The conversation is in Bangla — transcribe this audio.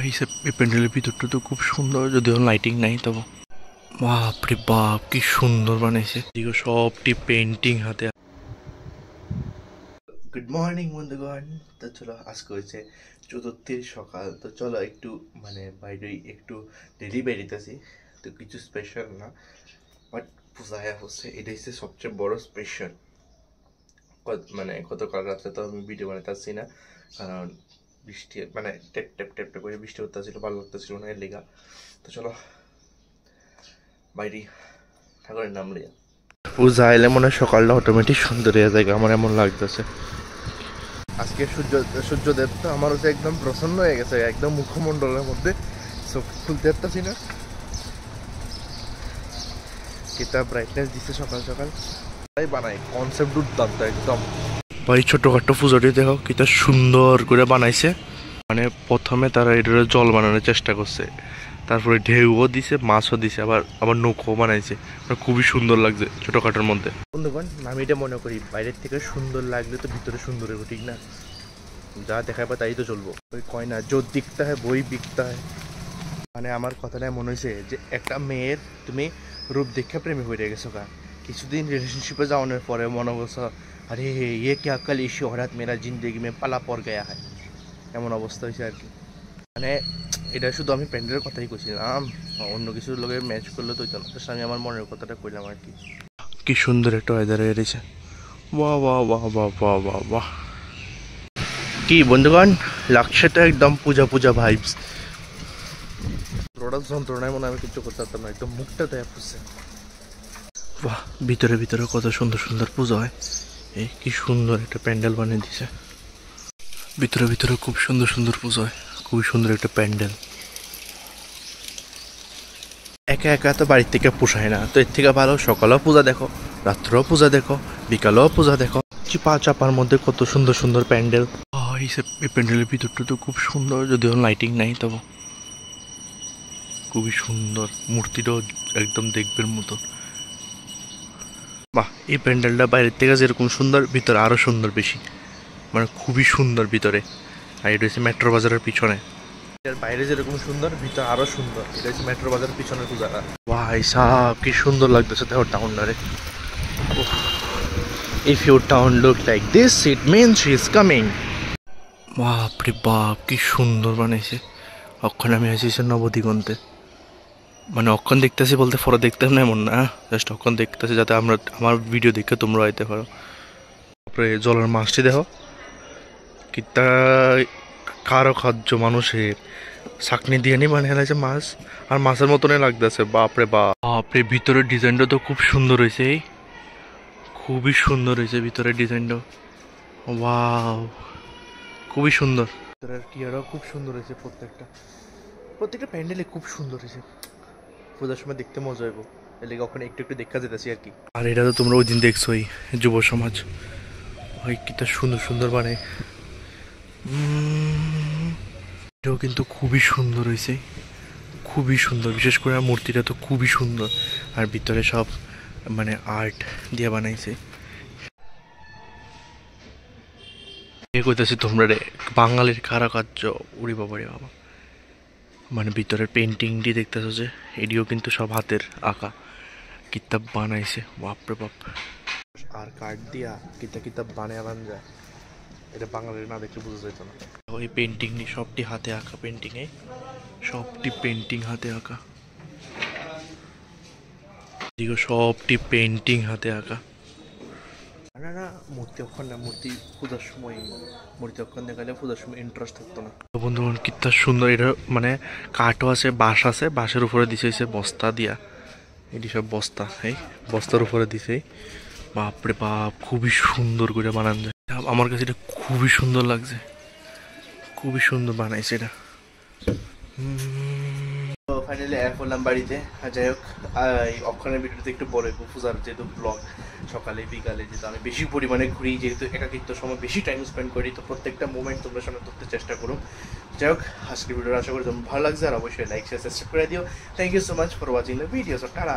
এই প্যান্ডেলের ভিতরটা তো খুব সুন্দর, যদিও লাইটিং নাই, তবে বাপরে বাপ কি সুন্দর বানাইছে। এদিকে সবটি পেন্টিং হাতে। গুড মর্নিং বন্ধুগণ। তো চলো, আজকে হয়েছে চতুর্থীর সকাল। তো চলো একটু বাইরে একটু ডেলি বেরিতেছি। তো কিছু স্পেশাল না, বাট পূজায় হচ্ছে, এটা হচ্ছে সবচেয়ে বড় স্পেশাল। গতকাল রাত্রে তো আমি ভিডিও বানাতে না, কারণ বৃষ্টি টেপ টেপ টেপ টেপ করে বৃষ্টি হতেছিল, ভালো লাগতেছিল না এর লেগা। তো চলো বাইরে ঠাকুরের নাম লিয়া পূজা এলে মনে হয় সকালটা অটোমেটিক সুন্দর হয়ে যায়, আমার এমন লাগতেছে। আজকে সূর্যদেব তো আমার হচ্ছে একদম প্রসন্ন হয়ে গেছে, একদম মুখমণ্ডলের মধ্যে চোখ খুলতে পারতেছি না। কিতা ব্রাইটনেস দিচ্ছে সকাল সকাল, তাই বানাই কনসেপ্ট দুর্দান্ত একদম। ভাই ছোটখাটো পুজোটি দেখো কিতা সুন্দর করে বানাইছে। প্রথমে তারা এটা জল বানানোর চেষ্টা করছে, তারপরে ঢেউও দিছে, মাছও দিছে, আবার আবার নৌকো বানাইছে। খুবই সুন্দর লাগছে ছোটখাটোর মধ্যে। বন্ধুগণ, আমি এটা মনে করি বাইরের থেকে সুন্দর লাগলে তো ভিতরে সুন্দর হবে, ঠিক না? যা দেখাবে তাই তো চলবো। ওই কয় না, জোর দিকতে হয় বই বিকতে হয়। আমার কথাটা মনে হয়েছে যে একটা মেয়ের তুমি রূপ দেখে প্রেমে হয়ে গেছো, কিছুদিন রিলেশনশিপে যাওয়ানোর পরে মনে করছো আরে ये क्या कल इसी औरत मेरा जिंदगी में पला पड़ गया है, এমন অবস্থা হয়েছে আর কি। এটা শুধু আমি প্যান্ডেলের কথাই কইছিলাম, অন্য কিছুর লোকে ম্যাচ করলে তো আমি আমার মনের কথাটা কইলাম আর কি। কি সুন্দর একটা ওয়েদার হয়ে রয়েছে। বাহ বাহ বাহ বাহ বাহ বাহ বাহ। কি বন্ধুগণ, লাগছে তো একদম পূজা পূজা ভাইবস। রোডার যন্ত্রণায় মনে আমি কিছু করতে পারতাম না, একদম মুখটা দেয়া ফুসছে। বাহ, ভিতরে ভিতরে কত সুন্দর সুন্দর পূজা হয়। এই কি সুন্দর একটা প্যান্ডেল বানিয়ে দিছে। ভিতরে ভিতরে খুব সুন্দর সুন্দর পূজা হয়, খুবই সুন্দর একটা প্যান্ডেল। একা একা তো বাড়ির থেকে পোষায় না, তো এর থেকে ভালো সকালেও পূজা দেখো, রাত্রেও পূজা দেখো, বিকালেও পূজা দেখো। চিপা চাপার মধ্যে কত সুন্দর সুন্দর প্যান্ডেল। এই প্যান্ডেলের ভিতরটা তো খুব সুন্দর, যদিও লাইটিং নাই, তবে খুবই সুন্দর। মূর্তিটাও একদম দেখবার মতো। বাহ, এই প্যান্ডেলটা বাইরের থেকে যেরকম সুন্দর, ভিতরে আরো সুন্দর বেশি, খুবই সুন্দর ভিতরে। আর এটা হচ্ছে মেট্রো বাজারের পিছনে। বাইরে যেরকম সুন্দর, ভিতরে আরো সুন্দর। এটা হচ্ছে মেট্রো বাজারের পিছনের পূজাটা। ভাই সাহেব কি সুন্দর লাগতেছে দেখো টাউনটারে। If your town look like this, it means she is coming. বাপরে বাপ কি সুন্দর বানাইছে। অক্ষণ আমি আছি নবদিগন্তে, অক্ষণ দেখতেছি বলতে পরে দেখতাম না এমন না, জাস্ট অক্ষণ দেখতেছি যাতে আমার ভিডিও দেখে তোমরা আইতে পারো। তারপরে জলের মাছটি দেখো কিতা কারো খাদ্য মানুষের চাকনি দিয়ে নি হেলাইছে মাছ, আর মাছের মতনই লাগতেছে। বাপরে বাপরে, ভিতরের ডিজাইনটা তো খুব সুন্দর হয়েছে, খুবই সুন্দর হয়েছে ভিতরের ডিজাইনটা। ওয়াও, খুবই সুন্দর। কি আরো খুব সুন্দর হয়েছে, প্রত্যেকটা প্যান্ডেলে খুব সুন্দর হয়েছে। পূজার সময় দেখতে মজা হইব, এর লেগে ওখানে একটু একটু দেখা যেতেছি আর কি। আর এটা তো তোমরা ওই দিন দেখছোই, যুব সমাজ ওই কিটা সুন্দর সুন্দর বানায়। এটাও কিন্তু খুবই সুন্দর হয়েছে, খুবই সুন্দর। বিশেষ করে মূর্তিটা তো খুবই সুন্দর, আর ভিতরে সব আর্ট দিয়ে বানাইছে। কইতেছি তোমরা রে, বাঙালির কারুকার্য উড়ি বাবা রে বাবা। ভিতরের পেন্টিংটি দেখতেছো যে, এটিও কিন্তু সব হাতের আঁকা, কিতাব বানাইছে। বাপরে বাপ, আর কাঠ দিয়া কিতাব বানায় যায়, এটা বাঙালির না দেখলে বোঝা যেত না। ওই পেন্টিংটি সবটি হাতে আঁকা, পেন্টিংয়ে সবটি পেন্টিং হাতে আঁকা, সবটি পেন্টিং হাতে আঁকা। না না, মূর্তি অক্ষণ না, মূর্তি পূজার সময়, মূর্তি অক্ষণ দেখালে পূজার সময় ইন্টারেস্ট থাকতো না। বন্ধুগণ কিতা সুন্দর, এটা কাঠও আছে, বাঁশ আছে, বাঁশের উপরে দিছে বস্তা দিয়া, এটি সব বস্তা, এই বস্তার উপরে দিছে। বাপরে বাপ, খুবই সুন্দর করে বানানো যায়। আমার কাছে এটা খুবই সুন্দর লাগছে, খুবই সুন্দর বানাইছে এটা। ফাইনালি অ্যাপ করলাম বাড়িতে। যাই হোক, অক্ষণের ভিডিওতে একটু বড় পূজার যেহেতু ব্লগ সকালে বিকালে, যেহেতু আমি বেশি পরিমাণে ঘুরি, যেহেতু একাকিত্ব সময় বেশি টাইম স্পেন্ড করি, তো প্রত্যেকটা মোমেন্ট তোমরা সামনে ধরতে চেষ্টা করো। যাই হোক, আজকের ভিডিওটা আশা করি তোমার ভালো লাগছে, আর অবশ্যই লাইক শেয়ার সাবস্ক্রাইব করে দিও। Thank you so much for watching the video. Tata.